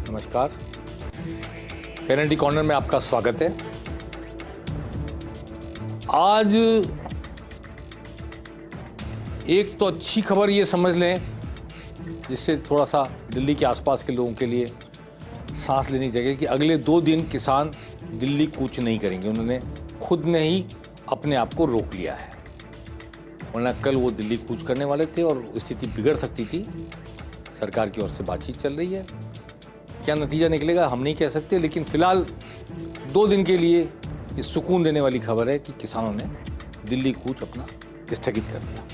नमस्कार, पेरेंटी कॉर्नर में आपका स्वागत है। आज एक तो अच्छी खबर ये समझ लें जिससे थोड़ा सा दिल्ली के आसपास के लोगों के लिए सांस लेनी चाहिए कि अगले 2 दिन किसान दिल्ली कूच नहीं करेंगे। उन्होंने खुद ने ही अपने आप को रोक लिया है, वरना कल वो दिल्ली कूच करने वाले थे और स्थिति बिगड़ सकती थी। सरकार की ओर से बातचीत चल रही है, क्या नतीजा निकलेगा हम नहीं कह सकते, लेकिन फिलहाल 2 दिन के लिए ये सुकून देने वाली खबर है कि किसानों ने दिल्ली कूच अपना स्थगित कर दिया।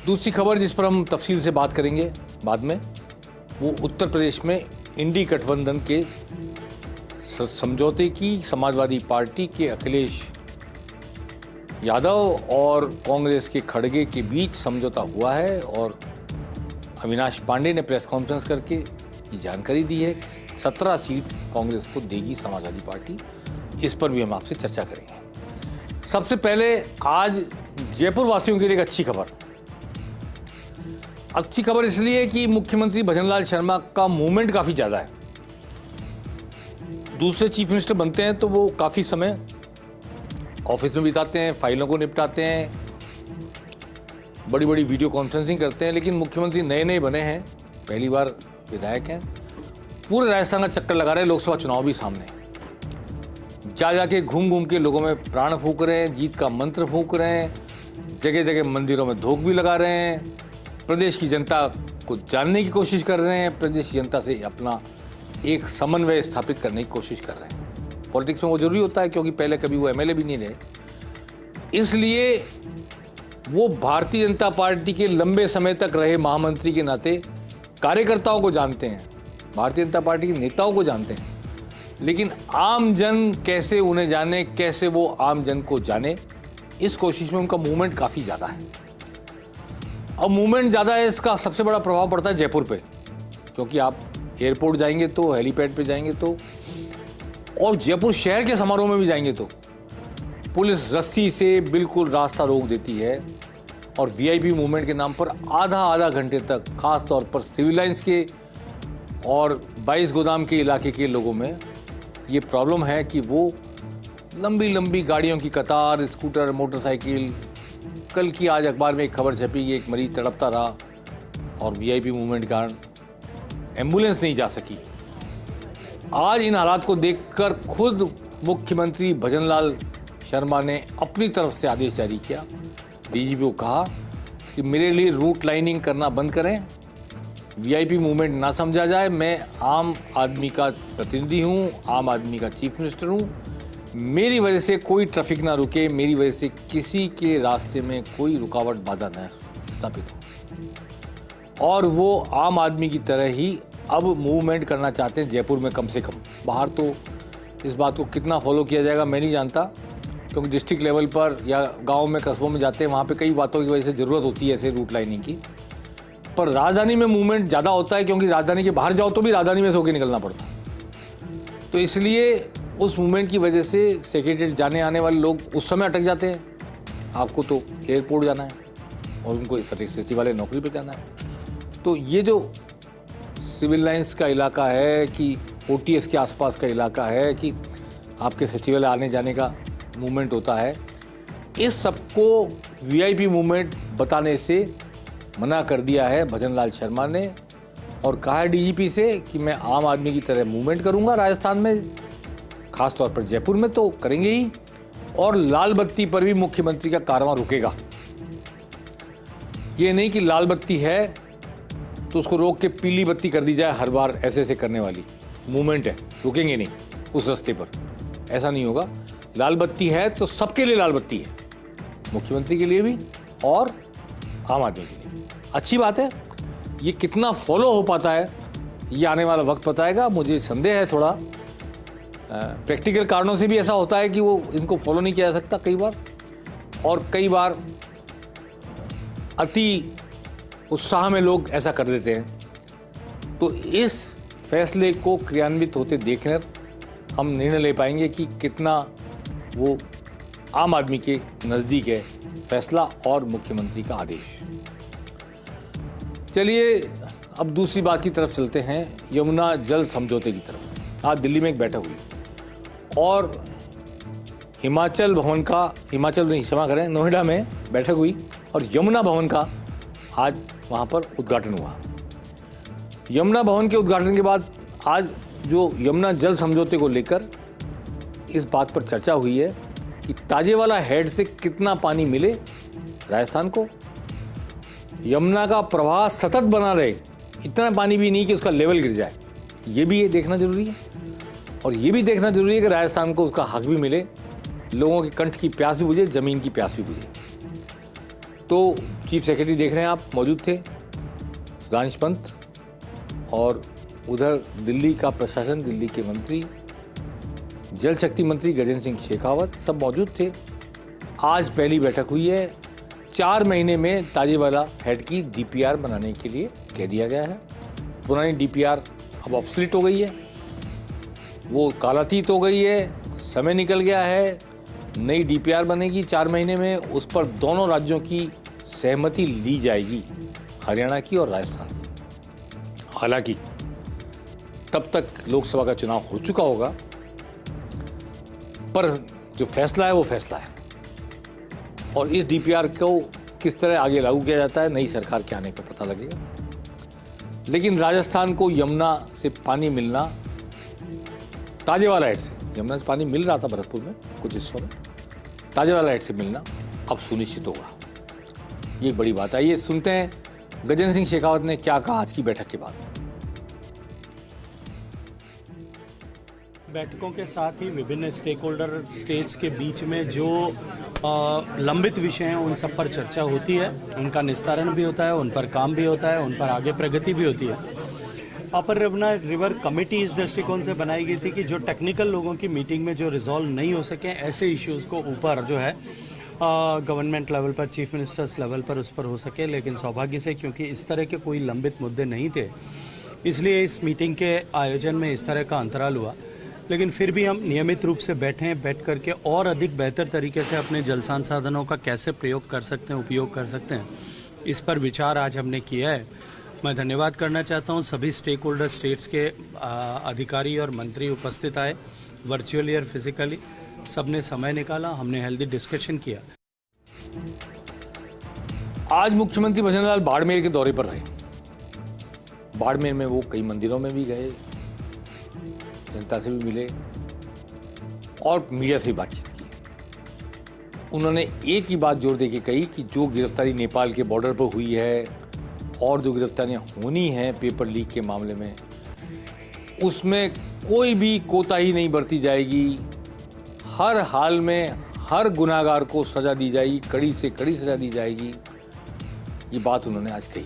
दूसरी खबर जिस पर हम तफसील से बात करेंगे बाद में, वो उत्तर प्रदेश में इंडी गठबंधन के समझौते की समाजवादी पार्टी के अखिलेश यादव और कांग्रेस के खड़गे के बीच समझौता हुआ है और अविनाश पांडे ने प्रेस कॉन्फ्रेंस करके ये जानकारी दी है कि 17 सीट कांग्रेस को देगी समाजवादी पार्टी। इस पर भी हम आपसे चर्चा करेंगे। सबसे पहले आज जयपुर वासियों के लिए एक अच्छी खबर इसलिए कि मुख्यमंत्री भजनलाल शर्मा का मूवमेंट काफ़ी ज़्यादा है। दूसरे चीफ मिनिस्टर बनते हैं तो वो काफ़ी समय ऑफिस में बिताते हैं, फाइलों को निपटाते हैं, बड़ी बड़ी वीडियो कॉन्फ्रेंसिंग करते हैं, लेकिन मुख्यमंत्री नए बने हैं, पहली बार विधायक हैं, पूरे राजस्थान का चक्कर लगा रहे हैं। लोकसभा चुनाव भी सामने, जाके घूम के लोगों में प्राण फूंक रहे हैं, जीत का मंत्र फूंक रहे हैं, जगह जगह मंदिरों में धूप भी लगा रहे हैं, प्रदेश की जनता को जानने की कोशिश कर रहे हैं, प्रदेश की जनता से अपना एक समन्वय स्थापित करने की कोशिश कर रहे हैं। पॉलिटिक्स में वो जरूरी होता है क्योंकि पहले कभी वो एमएलए भी नहीं रहे, इसलिए वो भारतीय जनता पार्टी के लंबे समय तक रहे महामंत्री के नाते कार्यकर्ताओं को जानते हैं, भारतीय जनता पार्टी के नेताओं को जानते हैं, लेकिन आम जन कैसे उन्हें जाने, कैसे वो आम जन को जाने, इस कोशिश में उनका मूवमेंट काफ़ी ज़्यादा है। अब मूवमेंट ज़्यादा है, इसका सबसे बड़ा प्रभाव पड़ता है जयपुर पे, क्योंकि आप एयरपोर्ट जाएंगे तो, हेलीपैड पे जाएंगे तो, और जयपुर शहर के समारोह में भी जाएंगे तो पुलिस रस्सी से बिल्कुल रास्ता रोक देती है और वीआईपी मूवमेंट के नाम पर आधा घंटे तक, खास तौर पर सिविल लाइंस के और 22 गोदाम के इलाके के लोगों में ये प्रॉब्लम है कि वो लंबी गाड़ियों की कतार, स्कूटर, मोटरसाइकिल। कल की आज अखबार में एक खबर छपी कि एक मरीज तड़पता रहा और वीआईपी मूवमेंट के कारण एम्बुलेंस नहीं जा सकी। आज इन हालात को देखकर खुद मुख्यमंत्री भजनलाल शर्मा ने अपनी तरफ से आदेश जारी किया, डीजीपी को कहा कि मेरे लिए रूट लाइनिंग करना बंद करें, वीआईपी मूवमेंट ना समझा जाए, मैं आम आदमी का प्रतिनिधि हूं, आम आदमी का चीफ मिनिस्टर हूं, मेरी वजह से कोई ट्रैफिक ना रुके, मेरी वजह से किसी के रास्ते में कोई रुकावट बाधा न स्थापित हो, और वो आम आदमी की तरह ही अब मूवमेंट करना चाहते हैं जयपुर में कम से कम। बाहर तो इस बात को कितना फॉलो किया जाएगा मैं नहीं जानता, क्योंकि डिस्ट्रिक्ट लेवल पर या गांव में, कस्बों में जाते हैं, वहाँ पे कई बातों की वजह से ज़रूरत होती है ऐसे रूट लाइनिंग की, पर राजधानी में मूवमेंट ज़्यादा होता है क्योंकि राजधानी के बाहर जाओ तो भी राजधानी में से होकर निकलना पड़ता है। तो इसलिए उस मूवमेंट की वजह से सेक्रेटरीट जाने आने वाले लोग उस समय अटक जाते हैं। आपको तो एयरपोर्ट जाना है और उनको सचिव वाले नौकरी पर जाना है। तो ये जो सिविल लाइंस का इलाका है कि ओटीएस के आसपास का इलाका है कि आपके सचिवालय आने जाने का मूवमेंट होता है, इस सबको वीआईपी मूवमेंट बताने से मना कर दिया है भजनलाल शर्मा ने, और कहा है डीजीपी से कि मैं आम आदमी की तरह मूवमेंट करूंगा राजस्थान में, खास तौर पर जयपुर में तो करेंगे ही, और लाल बत्ती पर भी मुख्यमंत्री का कारवां रुकेगा। ये नहीं कि लाल बत्ती है तो उसको रोक के पीली बत्ती कर दी जाए, हर बार ऐसे करने वाली मूवमेंट है, रुकेंगे नहीं उस रास्ते पर, ऐसा नहीं होगा। लाल बत्ती है तो सबके लिए लाल बत्ती है, मुख्यमंत्री के लिए भी और आम आदमी के लिए भी। अच्छी बात है, ये कितना फॉलो हो पाता है ये आने वाला वक्त बताएगा। मुझे संदेह है थोड़ा, प्रैक्टिकल कारणों से भी ऐसा होता है कि वो इनको फॉलो नहीं किया जा सकता कई बार, और कई बार अति उत्साह में लोग ऐसा कर देते हैं। तो इस फैसले को क्रियान्वित होते देखकर हम निर्णय ले पाएंगे कि कितना वो आम आदमी के नज़दीक है फैसला और मुख्यमंत्री का आदेश। चलिए अब दूसरी बात की तरफ चलते हैं, यमुना जल समझौते की तरफ। आज दिल्ली में एक बैठक हुई और नोएडा में बैठक हुई और यमुना भवन का आज वहाँ पर उद्घाटन हुआ। यमुना भवन के उद्घाटन के बाद आज जो यमुना जल समझौते को लेकर इस बात पर चर्चा हुई है कि ताजेवाला हेड से कितना पानी मिले राजस्थान को, यमुना का प्रवाह सतत बना रहे, इतना पानी भी नहीं कि उसका लेवल गिर जाए, ये भी देखना जरूरी है। और ये भी देखना जरूरी है कि राजस्थान को उसका हक भी मिले, लोगों के कंठ की प्यास भी बुझे, ज़मीन की प्यास भी बुझे। तो चीफ सेक्रेटरी देख रहे हैं आप, मौजूद थे सुधांशु पंत, और उधर दिल्ली का प्रशासन, दिल्ली के मंत्री, जल शक्ति मंत्री गजेंद्र सिंह शेखावत सब मौजूद थे। आज पहली बैठक हुई है। 4 महीने में ताजेवाला हेड की डीपीआर बनाने के लिए कह दिया गया है। पुरानी डीपीआर अब ऑब्सोलीट हो गई है, वो कालातीत हो गई है, समय निकल गया है। नई डीपीआर बनेगी 4 महीने में, उस पर दोनों राज्यों की सहमति ली जाएगी, हरियाणा की और राजस्थान की। हालांकि तब तक लोकसभा का चुनाव हो चुका होगा, पर जो फैसला है वो फैसला है और इस डीपीआर को किस तरह आगे लागू किया जाता है नई सरकार के आने पर पता लगेगा। लेकिन राजस्थान को यमुना से पानी मिलना, ताजेवाला हेड से, यमुना से पानी मिल रहा था भरतपुर में कुछ हिस्सों में, ताजेवाला हेड से मिलना अब सुनिश्चित होगा। ये एक बड़ी बात है। ये सुनते हैं गजेंद्र सिंह शेखावत ने क्या कहा आज की बैठक के बाद। बैठकों के साथ ही विभिन्न स्टेक होल्डर स्टेट्स के बीच में जो लंबित विषय हैं उन सब पर चर्चा होती है, उनका निस्तारण भी होता है, उन पर काम भी होता है, उन पर आगे प्रगति भी होती है। अपर यमुना रिवर कमेटी इस दृष्टिकोण से बनाई गई थी कि जो टेक्निकल लोगों की मीटिंग में जो रिजॉल्व नहीं हो सके, ऐसे इश्यूज़ को ऊपर जो है गवर्नमेंट लेवल पर, चीफ मिनिस्टर्स लेवल पर उस पर हो सके। लेकिन सौभाग्य से क्योंकि इस तरह के कोई लंबित मुद्दे नहीं थे, इसलिए इस मीटिंग के आयोजन में इस तरह का अंतराल हुआ। लेकिन फिर भी हम नियमित रूप से बैठ करके और अधिक बेहतर तरीके से अपने जल संसाधनों का कैसे प्रयोग कर सकते हैं, उपयोग कर सकते हैं, इस पर विचार आज हमने किया है। मैं धन्यवाद करना चाहता हूं सभी स्टेक होल्डर स्टेट्स के अधिकारी और मंत्री उपस्थित आए, वर्चुअली और फिजिकली, सबने समय निकाला, हमने हेल्दी डिस्कशन किया। आज मुख्यमंत्री भजन लाल बाड़मेर के दौरे पर रहे। बाड़मेर में वो कई मंदिरों में भी गए, जनता से भी मिले और मीडिया से भी बातचीत की। उन्होंने एक ही बात जोर देके कही कि जो गिरफ्तारी नेपाल के बॉर्डर पर हुई है और जो गिरफ्तारियां होनी हैं पेपर लीक के मामले में, उसमें कोई भी कोताही नहीं बरती जाएगी। हर हाल में हर गुनाहगार को सजा दी जाएगी, कड़ी से कड़ी सजा दी जाएगी। ये बात उन्होंने आज कही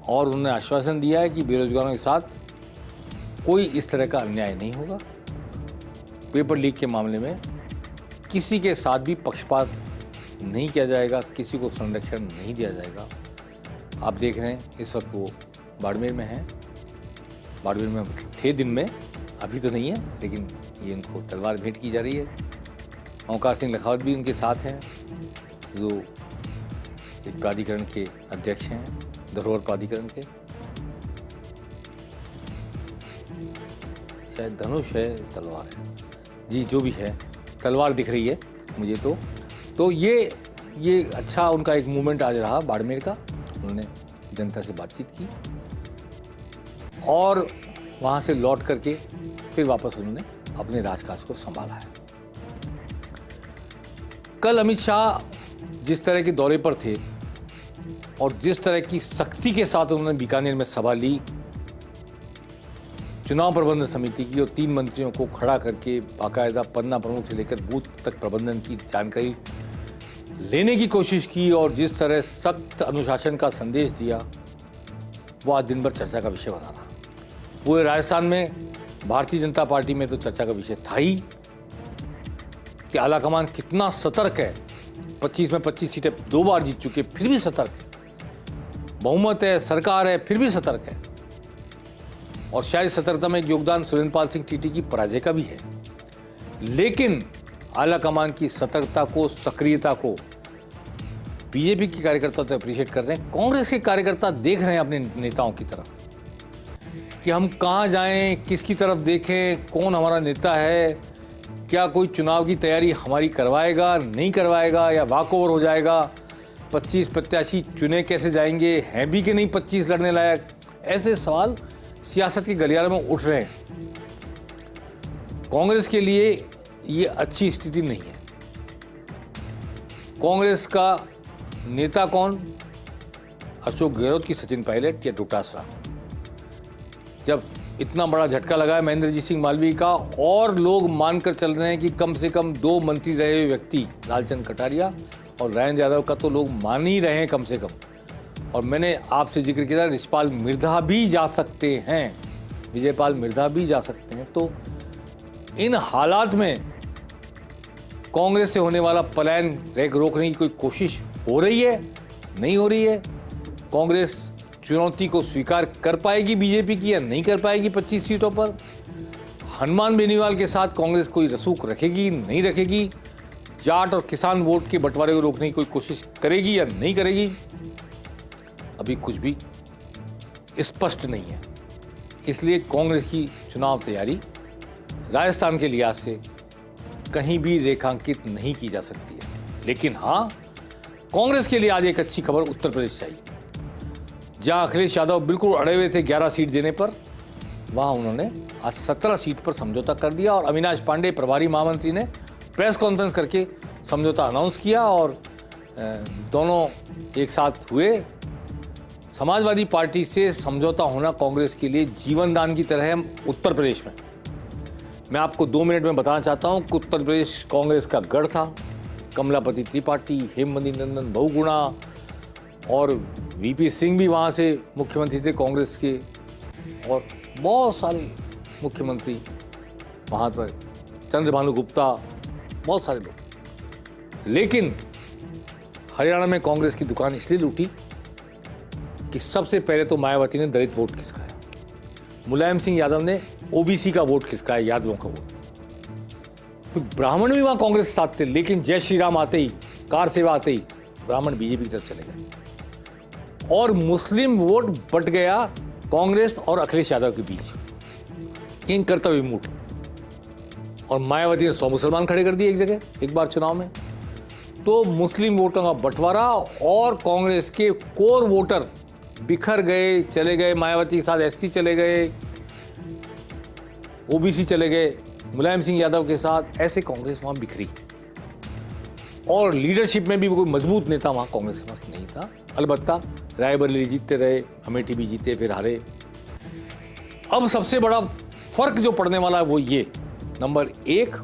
और उन्होंने आश्वासन दिया है कि बेरोजगारों के साथ कोई इस तरह का अन्याय नहीं होगा। पेपर लीक के मामले में किसी के साथ भी पक्षपात नहीं किया जाएगा, किसी को संरक्षण नहीं दिया जाएगा। आप देख रहे हैं इस वक्त वो बाड़मेर में हैं। बाड़मेर में थे दिन में, अभी तो नहीं है, लेकिन ये इनको तलवार भेंट की जा रही है। ओंकार सिंह लखावत भी उनके साथ हैं, जो एक प्राधिकरण के अध्यक्ष हैं, धरोहर प्राधिकरण के। शायद धनुष है, तलवार है जी, जो भी है, तलवार दिख रही है मुझे तो ये अच्छा उनका एक मूवमेंट आज रहा बाड़मेर का। उन्होंने जनता से बातचीत की और वहाँ से लौट करके फिर वापस उन्होंने अपने राजकाज को संभाला है। कल अमित शाह जिस तरह के दौरे पर थे और जिस तरह की सख्ती के साथ उन्होंने बीकानेर में सभा ली, चुनाव प्रबंधन समिति की, और 3 मंत्रियों को खड़ा करके बाकायदा पन्ना प्रमुख से लेकर बूथ तक प्रबंधन की जानकारी लेने की कोशिश की और जिस तरह सख्त अनुशासन का संदेश दिया, वो आज दिन भर चर्चा का विषय बना रहा। पूरे राजस्थान में, भारतीय जनता पार्टी में तो चर्चा का विषय था ही कि आलाकमान कितना सतर्क है। 25 में 25 सीटें 2 बार जीत चुके, फिर भी सतर्क है, बहुमत है, सरकार है, फिर भी सतर्क है। और शायद सतर्कता में योगदान सुरेंद्रपाल सिंह टीटी की पराजय का भी है। लेकिन आलाकमान की सतर्कता को, सक्रियता को बीजेपी के कार्यकर्ता तो अप्रिशिएट कर रहे हैं, कांग्रेस के कार्यकर्ता देख रहे हैं अपने नेताओं की तरफ कि हम कहाँ जाएं, किसकी तरफ देखें, कौन हमारा नेता है, क्या कोई चुनाव की तैयारी हमारी करवाएगा, नहीं करवाएगा, या वॉकओवर हो जाएगा, 25 प्रत्याशी चुने कैसे जाएंगे, हैं भी कि नहीं 25 लड़ने लायक। ऐसे सवाल सियासत के गलियारे में उठ रहे हैं। कांग्रेस के लिए ये अच्छी स्थिति नहीं है। कांग्रेस का नेता कौन? अशोक गहलोत की सचिन पायलट या डोटासरा? जब इतना बड़ा झटका लगा है महेंद्रजीत सिंह मालवीय का, और लोग मानकर चल रहे हैं कि कम से कम 2 मंत्री रहे हुए व्यक्ति लालचंद कटारिया और राजेंद्र यादव का तो लोग मान ही रहे हैं कम से कम। और मैंने आपसे जिक्र किया रिछपाल मिर्धा भी जा सकते हैं, विजयपाल मिर्धा भी जा सकते हैं। तो इन हालात में कांग्रेस से होने वाला पलायन रोकने की कोई कोशिश हो रही है, नहीं हो रही है? कांग्रेस चुनौती को स्वीकार कर पाएगी बीजेपी की या नहीं कर पाएगी 25 सीटों पर? हनुमान बेनीवाल के साथ कांग्रेस कोई रसूख रखेगी, नहीं रखेगी? जाट और किसान वोट के बंटवारे को रोकने की कोई कोशिश करेगी या नहीं करेगी? अभी कुछ भी स्पष्ट नहीं है। इसलिए कांग्रेस की चुनाव तैयारी राजस्थान के लिहाज से कहीं भी रेखांकित नहीं की जा सकती है। लेकिन हाँ, कांग्रेस के लिए आज एक अच्छी खबर उत्तर प्रदेश से आई, जहां अखिलेश यादव बिल्कुल अड़े हुए थे 11 सीट देने पर, वहां उन्होंने आज 17 सीट पर समझौता कर दिया। और अविनाश पांडे प्रभारी महामंत्री ने प्रेस कॉन्फ्रेंस करके समझौता अनाउंस किया और दोनों एक साथ हुए। समाजवादी पार्टी से समझौता होना कांग्रेस के लिए जीवन दान की तरह है उत्तर प्रदेश में। मैं आपको 2 मिनट में बताना चाहता हूं कि उत्तर प्रदेश कांग्रेस का गढ़ था। कमलापति त्रिपाठी, हेमवती नंदन बहुगुणा और वीपी सिंह भी वहाँ से मुख्यमंत्री थे कांग्रेस के, और बहुत सारे मुख्यमंत्री वहाँ पर, चंद्रभानु गुप्ता, बहुत सारे लोग। लेकिन हरियाणा में कांग्रेस की दुकान इसलिए लूटी कि सबसे पहले तो मायावती ने दलित वोट खिसकाया, मुलायम सिंह यादव ने ओबीसी का वोट खिसकाया, यादवों का वोट। तो ब्राह्मण भी वहाँ कांग्रेस के साथ थे, लेकिन जय श्री राम आते ही, कार सेवा आते ही ब्राह्मण बीजेपी की तरफ चले गए और मुस्लिम वोट बट गया कांग्रेस और अखिलेश यादव के बीच। इन कर्तव्य मूठ और मायावती ने 100 मुसलमान खड़े कर दिए एक जगह एक बार चुनाव में। तो मुस्लिम वोटों का बंटवारा और कांग्रेस के कोर वोटर बिखर गए, चले गए। मायावती के साथ एससी चले गए, ओबीसी चले गए, मुलायम सिंह यादव के साथ, ऐसे कांग्रेस वहां बिखरी। और लीडरशिप में भी कोई मजबूत नेता वहां कांग्रेस के पास नहीं था। अलबत्ता रायबरेली जीतते रहे, अमेठी भी जीते, फिर हारे। अब सबसे बड़ा फर्क जो पड़ने वाला है वो ये, नंबर 1,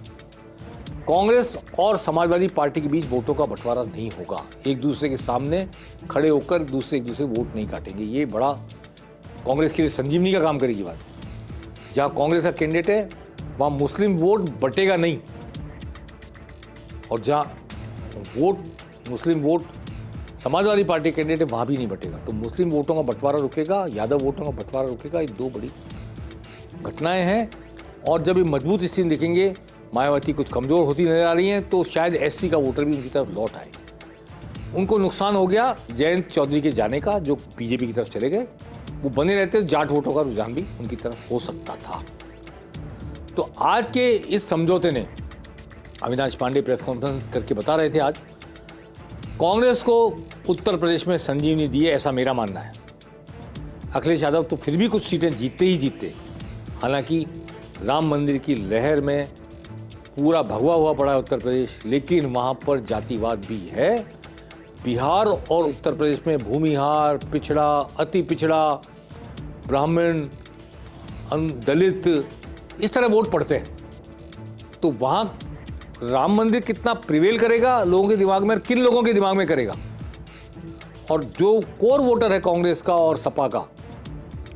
कांग्रेस और समाजवादी पार्टी के बीच वोटों का बंटवारा नहीं होगा। एक दूसरे के सामने खड़े होकर एक दूसरे वोट नहीं काटेंगे। ये बड़ा कांग्रेस के लिए संजीवनी का काम करेगी बात। जहां कांग्रेस का कैंडिडेट है वहां मुस्लिम वोट बटेगा नहीं, और जहां मुस्लिम वोट समाजवादी पार्टी कैंडिडेट है वहां भी नहीं बटेगा। तो मुस्लिम वोटों का बंटवारा रुकेगा, यादव वोटों का बंटवारा रुकेगा। ये 2 बड़ी घटनाएं हैं। और जब ये मजबूत स्थिति देखेंगे, मायावती कुछ कमजोर होती नजर आ रही हैं, तो शायद एससी का वोटर भी उनकी तरफ लौट आए। उनको नुकसान हो गया जयंत चौधरी के जाने का, जो बीजेपी की तरफ चले गए। वो बने रहते जाट वोटों का रुझान भी उनकी तरफ हो सकता था। तो आज के इस समझौते ने, अविनाश पांडे प्रेस कॉन्फ्रेंस करके बता रहे थे आज, कांग्रेस को उत्तर प्रदेश में संजीवनी दी है, ऐसा मेरा मानना है। अखिलेश यादव तो फिर भी कुछ सीटें जीतते ही जीतते। हालांकि राम मंदिर की लहर में पूरा भगवा हुआ पड़ा है उत्तर प्रदेश, लेकिन वहाँ पर जातिवाद भी है। बिहार और उत्तर प्रदेश में भूमिहार, पिछड़ा, अति पिछड़ा, ब्राह्मण, दलित, इस तरह वोट पड़ते हैं। तो वहाँ राम मंदिर कितना प्रिवेल करेगा लोगों के दिमाग में, किन लोगों के दिमाग में करेगा? और जो कोर वोटर है कांग्रेस का और सपा का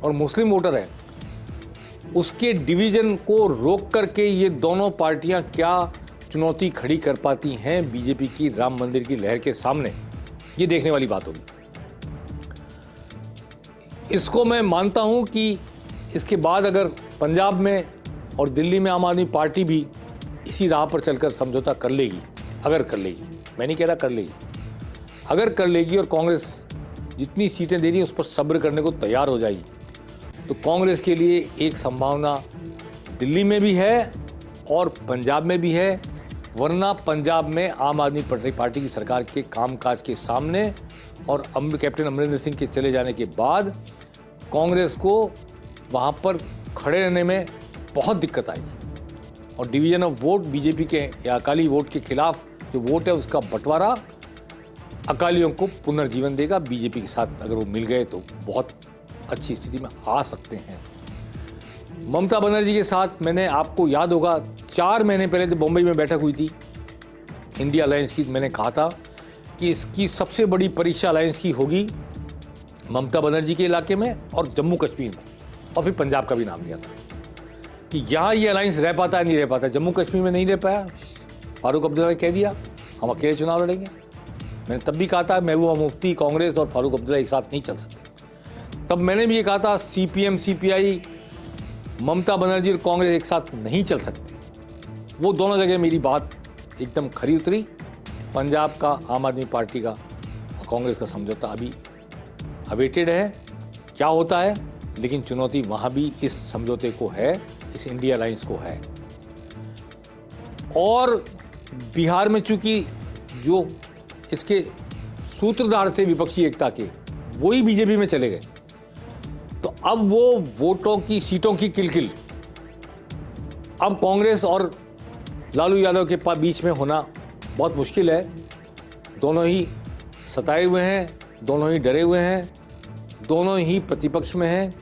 और मुस्लिम वोटर है, उसके डिवीजन को रोक करके ये दोनों पार्टियां क्या चुनौती खड़ी कर पाती हैं बीजेपी की राम मंदिर की लहर के सामने, ये देखने वाली बात होगी। इसको मैं मानता हूं कि इसके बाद अगर पंजाब में और दिल्ली में आम आदमी पार्टी भी इसी राह पर चलकर समझौता कर लेगी, अगर कर लेगी, मैं नहीं कह रहा कर लेगी, अगर कर लेगी और कांग्रेस जितनी सीटें दे रही है उस पर सब्र करने को तैयार हो जाएगी, तो कांग्रेस के लिए एक संभावना दिल्ली में भी है और पंजाब में भी है। वरना पंजाब में आम आदमी पार्टी की सरकार के कामकाज के सामने और कैप्टन अमरिंदर सिंह के चले जाने के बाद कांग्रेस को वहाँ पर खड़े रहने में बहुत दिक्कत आई और डिवीजन ऑफ वोट बीजेपी के या अकाली वोट के खिलाफ जो वोट है उसका बंटवारा अकालियों को पुनर्जीवन देगा। बीजेपी के साथ अगर वो मिल गए तो बहुत अच्छी स्थिति में आ सकते हैं। ममता बनर्जी के साथ मैंने, आपको याद होगा 4 महीने पहले जब बम्बई में बैठक हुई थी इंडिया अलायंस की, मैंने कहा था कि इसकी सबसे बड़ी परीक्षा अलायंस की होगी ममता बनर्जी के इलाके में और जम्मू कश्मीर में, और फिर पंजाब का भी नाम लिया था कि यहाँ ये अलायंस रह पाता है नहीं रह पाता। जम्मू कश्मीर में नहीं रह पाया, फारूक अब्दुल्ला ने कह दिया हम अकेले चुनाव लड़ेंगे। मैंने तब भी कहा था महबूबा मुफ्ती, कांग्रेस और फारूक अब्दुल्ला एक साथ नहीं चल सकते। तब मैंने भी ये कहा था CPM CPI, ममता बनर्जी और कांग्रेस एक साथ नहीं चल सकती। वो दोनों जगह मेरी बात एकदम खरी उतरी। पंजाब का आम आदमी पार्टी का और कांग्रेस का समझौता अभी अवेटेड है, क्या होता है, लेकिन चुनौती वहाँ भी इस समझौते को है, इस इंडिया अलायंस को है। और बिहार में चूंकि जो इसके सूत्रधार थे विपक्षी एकता के, वही बीजेपी में चले गए, तो अब वो वोटों की, सीटों की किलकिल अब कांग्रेस और लालू यादव के बीच में होना बहुत मुश्किल है। दोनों ही सताए हुए हैं, दोनों ही डरे हुए हैं, दोनों ही प्रतिपक्ष में हैं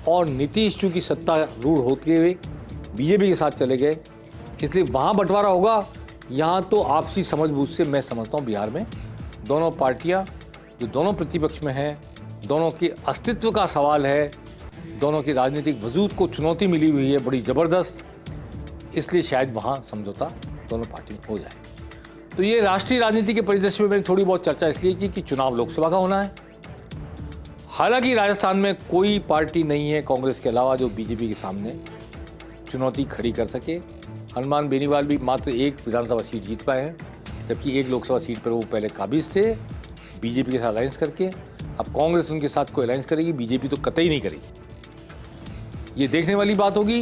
और नीतीश चूंकि सत्तारूढ़ होते हुए बीजेपी के साथ चले गए, इसलिए वहाँ बंटवारा होगा। यहाँ तो आपसी समझबूझ से मैं समझता हूँ बिहार में दोनों पार्टियाँ जो दोनों प्रतिपक्ष में हैं, दोनों के अस्तित्व का सवाल है, दोनों के राजनीतिक वजूद को चुनौती मिली हुई है बड़ी ज़बरदस्त, इसलिए शायद वहाँ समझौता दोनों पार्टी में हो जाए। तो ये राष्ट्रीय राजनीति के परिदृश्य में मैंने थोड़ी बहुत चर्चा इसलिए की कि चुनाव लोकसभा का होना है। हालांकि राजस्थान में कोई पार्टी नहीं है कांग्रेस के अलावा जो बीजेपी के सामने चुनौती खड़ी कर सके। हनुमान बेनीवाल भी मात्र 1 विधानसभा सीट जीत पाए हैं, जबकि 1 लोकसभा सीट पर वो पहले काबिज थे बीजेपी के साथ अलायंस करके। अब कांग्रेस उनके साथ कोई अलायंस करेगी, बीजेपी तो कतई नहीं करेगी। ये देखने वाली बात होगी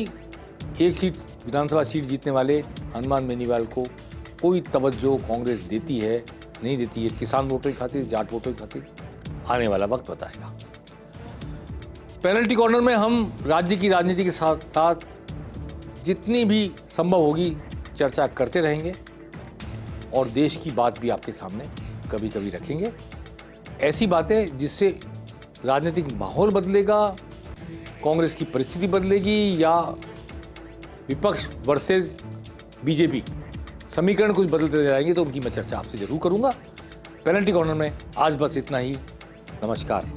1 सीट विधानसभा सीट जीतने वाले हनुमान बेनीवाल को कोई तवज्जो कांग्रेस देती है नहीं देती है, किसान वोटों की खातिर, जाट वोटों की खातिर, आने वाला वक्त बताएगा। पेनल्टी कॉर्नर में हम राज्य की राजनीति के साथ साथ जितनी भी संभव होगी चर्चा करते रहेंगे और देश की बात भी आपके सामने कभी कभी रखेंगे। ऐसी बातें जिससे राजनीतिक माहौल बदलेगा, कांग्रेस की परिस्थिति बदलेगी या विपक्ष वर्सेस बीजेपी समीकरण कुछ बदलते जाएंगे, तो उनकी मैं चर्चा आपसे जरूर करूंगा। पेनल्टी कॉर्नर में आज बस इतना ही। नमस्कार।